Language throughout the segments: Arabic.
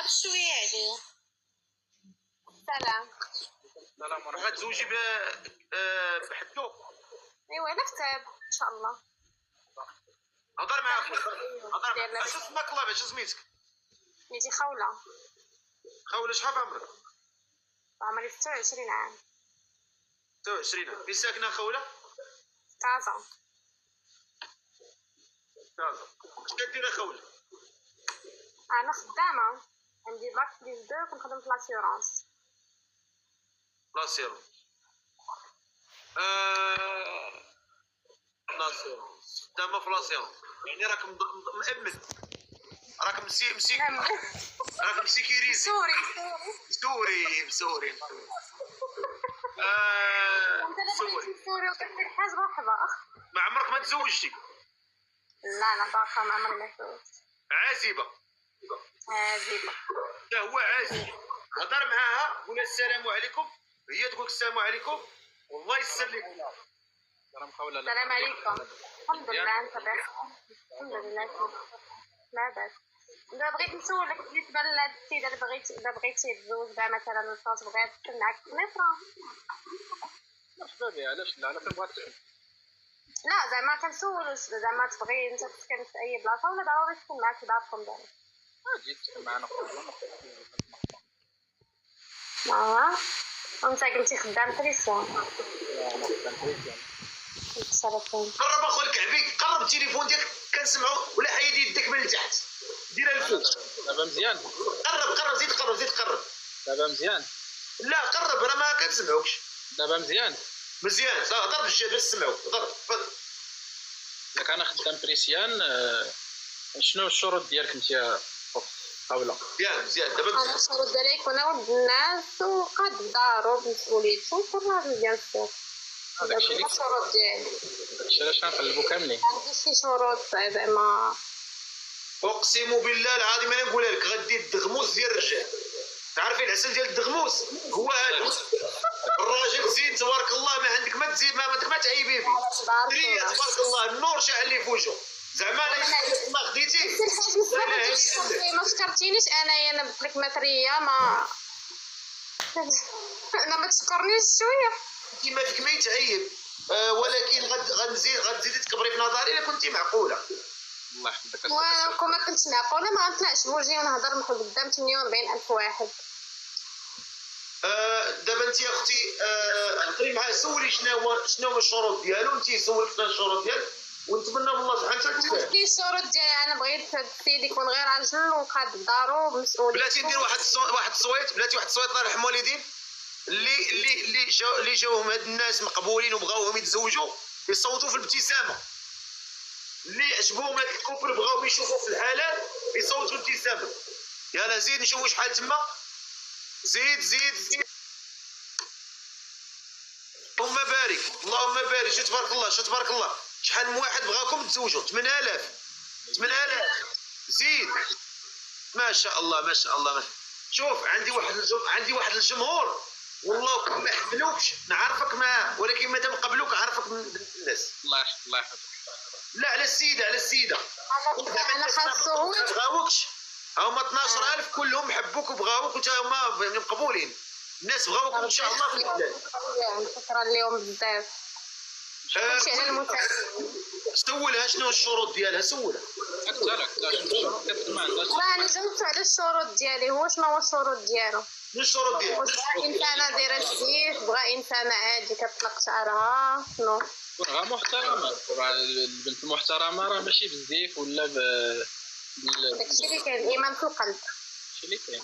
بشويه عليه. سلام. سلام. غتزوجي بحدو؟ ايوا على كتاب ان شاء الله. هضر معاك. اش اسمك الله؟ اش سميتك؟ سميتي خولة. خولة، شحال في عمرك؟ عمري 26 عام. 26 عام. فين ساكنه خولة؟ كازا. كازا. اش كديري خولة؟ انا خدامه، عندي باك بليس 2 كنخدم في لاسيورونس. لاسيورونس. لاسيورونس، خدامه في لاسيورونس، يعني راك مأمن، راك راك مسيكيريزي. سوري. سوري. سوري وكثير حاجه مرحبا. ما عمرك ما تزوجتي؟ لا انا باقا ما عمري ما تزوجت. عازبه؟ لا هو عازب. هضر معاها قول السلام عليكم، هي تقول السلام عليكم. والله يسر لك. السلام عليكم. الحمد لله. انت بخير؟ الحمد لله. لا باس. اذا بغيت نسولك بالنسبه للسيده اللي بغيتي تزوج بها مثلا الفاس بغات تكون معاك في مصر، مرحبا بها. علاش لا؟ انا كنبغي تسكن. لا زعما كنسولك زعما تبغي انت تسكن في اي بلاصه ولا ضروري تكون معاك في داركم دابا؟ غادي تسكن معنا خويا. وانت قلتي خدام تريسيون. انا خدام تريسيون. متشرفين. قرب اخو الكعبي، قرب التليفون ديالك كنسمعو، ولا حيد يدك من التحت ديرها الفوق. دابا مزيان؟ قرب زيد قرب. دابا مزيان؟ لا قرب، راه ما كنسمعوكش. دابا مزيان؟ مزيان. ضرب الجهد باش نسمعوك. ضرب. اذا كان خدام تريسيان، شنو الشروط ديالك انت يا خولة؟ مزيان. دابا انا الشروط ديالي يكون ولد الناس وقاد دارو بمسؤوليته وكل ديال السوق. داكشي اللي الشروط ديالي. داكشي علاش غنقلبو كاملين. عندي شي شروط زعما. اقسم بالله العظيم انا نقولها لك، غدير الدغموس ديال الرجال. تعرفي العسل ديال الدغموس هو هذا. الراجل زين تبارك الله، ما عندك ما تزيد، ما عندك ما تعيبي فيه. دريه تبارك الله، النور شاعل لي في وجهه. زعما ما خديتي. ما فكرتينيش انايا نبت لك ماتريه ما انا ما تشكرنيش شويه. كيما فيك ما يتعيب، ولكن غتزيدي تكبري في نظري الا كنتي معقوله. الله يحفظك. وانا كون ما كنتش معقوله ما غنطلعش بوجهي ونهضر قدام 48,000 واحد. دابا انت يا اختي هضري معاه، سولي شنو هما الشروط ديالو، انت سولي شنو الشروط ديالك ونتمنى من الله سبحانه وتعالى تفهم. كاين الشروط ديالي، انا بغيت السيد يكون غير راجل وقاد دارو مسؤوليته. بلاتي ندير واحد التصويت، بلاتي واحد التصويت الله يرحم الوالدين اللي جاوهم هاد الناس مقبولين وبغاوهم يتزوجوا، يصوتوا في الابتسامه. اللي عجبوهم هاد الكوبل بغاو يشوفوا في الحلال يصوتوا في الابتسامه. يلا زيد نشوفوا شحال تما. زيد. اللهم بارك. شو تبارك الله. شحال من واحد بغاكم تزوجوا؟ 8000. زيد. ما شاء الله. شوف عندي واحد الجمهور والله ما حملوكش، نعرفك معاه، ولكن مادام قبلوك عرفك من الناس. الله يحفظك. لا على السيده. انا خاصو بغاوكش. هما 12000 كلهم حبوك وبغاوك وانت هما مقبولين. الناس بغاوك ان شاء الله في الحلال. شكرا لهم بزاف. كلشي على المتابعين. سولها شنو الشروط ديالها، سولها. راني جاوبت على الشروط ديالي. هو شنو هو الشروط ديالو؟ شنو الشروط ديالها؟ واش بغا انسانه دايره الزيت، بغا انسانه عادي كتطلق شعرها، شنو؟ راه محترمه. البنت المحترمه راه ماشي بالزيف ولا داكشي اللي كاين، الايمان في القلب. داكشي اللي كاين.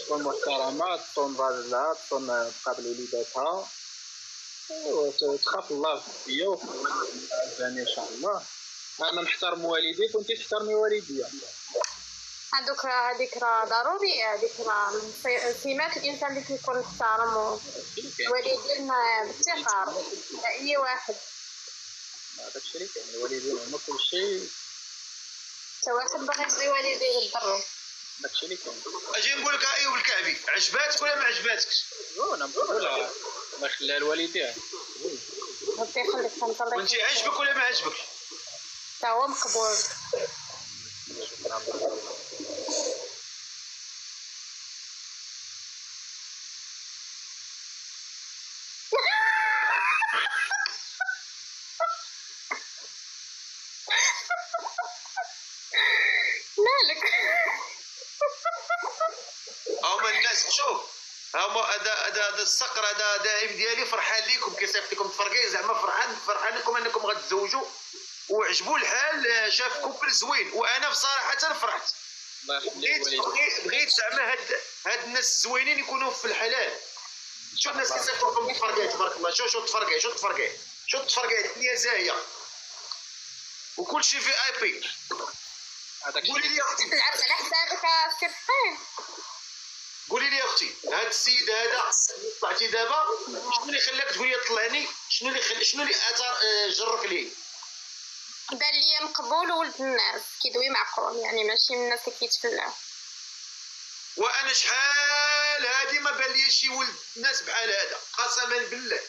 تكون محترمه، تكون راجلها، تكون تقابل وليداتها وتخاف الله فيا وفي ان شاء الله. انا نحترم والديك وانت تحترمي والديا. هذيك راه ضروري، هذيك راه من سمات الانسان اللي كيكون محترم والوالدين بافتخار اي واحد. داكشي اللي كاين، الوالدين هما كلشي. حتى واحد باغي يرضي والديه يضرو. داكشي اللي كاين. اجي نقول لك ايوب الكعبي، عجباتك ولا ما عجباتكش؟ انا مقبوله، الله يخليها لوالديها. ربي يخليك. وانت عجبك ولا ما عجبكش؟ تا هو مقبول. هذا الصقر هذا داعم ديالي فرحان ليكم كيصيفطكم تفرقي زعما فرحان لكم انكم غتزوجوا وعجبوا الحال شاف كوبل زوين وانا بصراحه فرحت. بغيت زعما هاد الناس الزوينين يكونوا في الحلال. شوف الناس كيصيفطوكم تفرقي تبارك الله. شوف تفرقي الدنيا زاهيه وكل شيء في اي بي. قولي لي يا اختي العرس على حسابك السي فقيه. قولي لي يا اختي هاد السيد هذا طلعتي دابا شنو اللي خلاك تقولي طلعني؟ شنو اللي اثر جرك ليه؟ بان ليا مقبول وولد الناس كيدوي معقول يعني ماشي من الناس اللي كيتفلاو. وانا شحال هادي ما بان لي شي ولد الناس بحال هذا قسما بالله.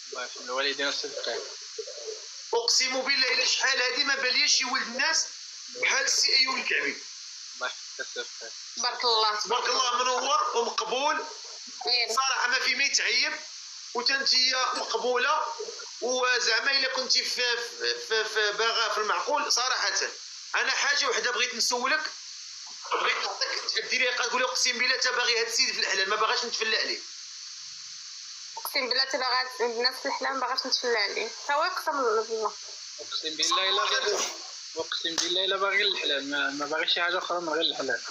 الله يرحم الوالدين الصدقين. اقسم بالله الا شحال هادي ما بان لي شي ولد الناس بحال السي ايوب الكعبي. الله يحفظك الصدقين. تبارك الله تبارك الله منور ومقبول صراحه ما في ما يتعيب وتنتيا مقبوله وزعما الا كنتي في باغا في المعقول صراحه. انا حاجه وحده بغيت نسولك بغيت نعطيك ديري قولي اقسم بالله تا باغي هاد السيد في الحلال ما باغاش نتفلى عليه. اقسم بالله تا باغا الناس في الحلال ما باغاش نتفلى عليه تا هو يقسم بالله. اقسم بالله الا باغي الحلال ما باغي شي حاجه اخرى من غير الحلال.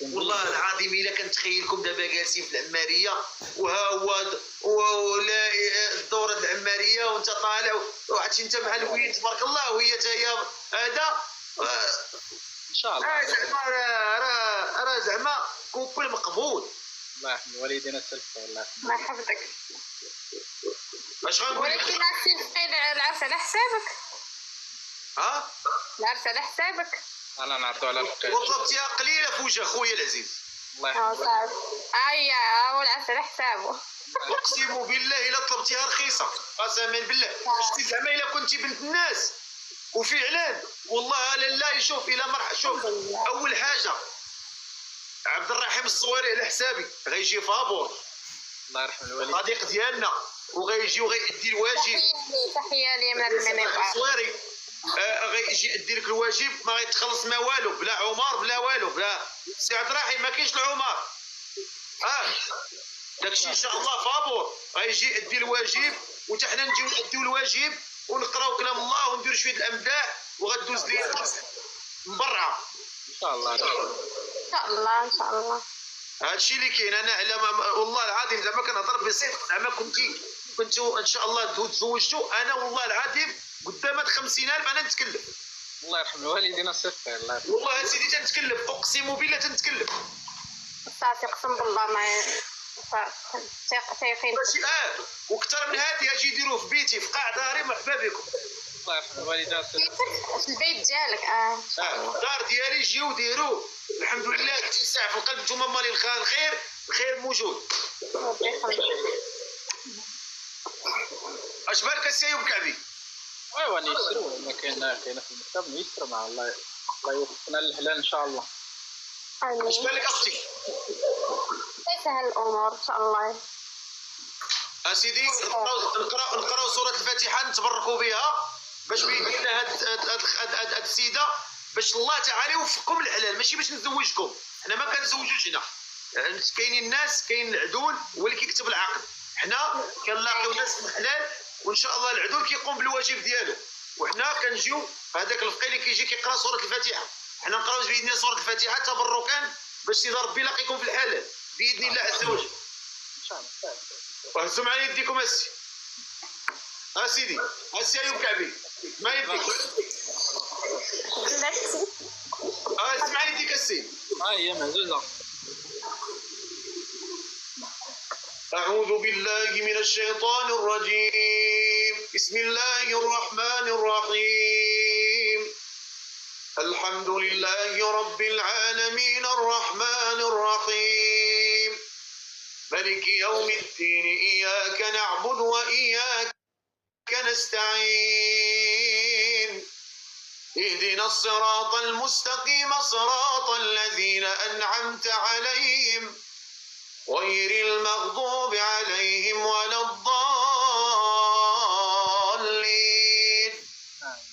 والله العظيم الا كنتخيلكم دابا جالسين في العماريه وها هو ولا الدوره العماريه وانت طالع وعرفتي انت مع الوليد تبارك الله وهي حتى هي هذا ان شاء الله زعما راه زعما كوبل مقبول. الله يرحم الوالدين الصدقين. الله يحفظك. اش غنقول ولكن السي فقيه العرس على حسابك. العرس على حسابك. انا نعرضو على الفقيه وطلبتيها قليله في وجه خويا العزيز. الله يحفظك. صافي هو العرس على حسابه. اقسم بالله الا طلبتيها رخيصه قسما بالله. شتي زعما الا كنتي بنت الناس وفعلا والله لا يشوف الى مرحله. شوف اول حاجه عبد الرحيم الصويري على حسابي غيجي فابور الله يرحم الوالدين صديق ديالنا وغيجي وغيأدي الواجب. تحيه لي من المنبر الصويري غيجي يأدي لك الواجب ما غيتخلص ما والو بلا عمر بلا والو بلا سي عبد الرحيم ما كاينش العمر. داكشي ان شاء الله فابور غيجي يأدي الواجب وتا حنا نجيو نأديو الواجب ونقراو كلام الله ونديرو شويه الامداح وغدوز لينا من برا ان شاء الله. ان شاء الله هادشي اللي كاين. انا على والله العظيم زعما كنهضر بصدق زعما كنتو ان شاء الله تزوجتوا انا والله العظيم قدام 50,000 انا نتكلم. الله يرحم الوالدين الصدقين. الله يرحم والله سيدي تنتكلم اقسم بالله تنتكلم. صافي اقسم بالله ما تيقين. وكثر من هذه اجي يديروه في بيتي في قاع داري مرحبا بكم. الله يرحم الوالدين الصدقين. في البيت ديالك الدار ديالي جيو ديروا الحمد لله اتساع في القلب. نتوما مالين الخير موجود. اش بالك السي ايوب كعبي؟ ايوا نيسروا ما كاين في المكتب نيسر مع الله يوفقنا للحلال ان شاء الله. اش بالك اختي؟ سهل الامور ان شاء الله. اسيدي نقراو سوره الفاتحه نتبركوا بها باش بيدي لنا هاد السيده باش الله تعالى يوفقكم للحلال ماشي باش نزوجكم. حنا ما كنزوجوش هنا. كاينين الناس كاين العدول هو اللي كيكتب العقد. حنا كنلاقيو ناس في الحلال وان شاء الله العدول كيقوم بالواجب ديالو وحنا كنجيو هذاك الفقيه اللي كيجي كيقرا سوره الفاتحه. حنا نقراو باذن الله سوره الفاتحه تبركا باش سيدي ربي يلاقيكم في الحلال باذن الله عز وجل ان شاء الله. وهزوا معايا يديكم سيدي السي ايوب كعبي ما يديك اسمع يديك السي. هي مهزوزه. أعوذ بالله من الشيطان الرجيم. بسم الله الرحمن الرحيم. الحمد لله رب العالمين الرحمن الرحيم مالك يوم الدين إياك نعبد وإياك نستعين اهدنا الصراط المستقيم صراط الذين أنعمت عليهم غير المغضوب عليهم ولا الضالين.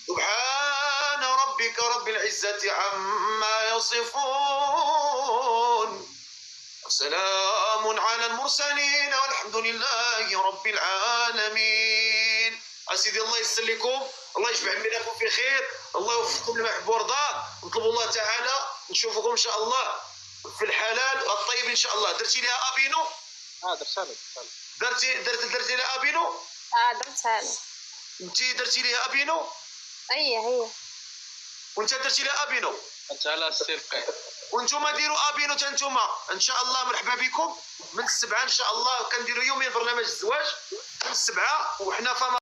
سبحان ربك رب العزة عما يصفون وسلام وسلام على المرسلين والحمد لله رب العالمين. اسيدي الله يسر لكم، الله يجمع بينكم في خير، الله يوفقكم لما يحب ويرضى. نطلب الله تعالى نشوفكم ان شاء الله في الحلال الطيب ان شاء الله. درتي لها ابينو؟ درتها درتي لها ابينو؟ درتها له. انت درتي لها ابينو؟ هي وانت درتي لها ابينو؟ انت على السرقه. وانتم ديروا ابينو انتم ان شاء الله. مرحبا بكم من السبعه ان شاء الله. كنديروا يومين برنامج الزواج من السبعه، وحنا فما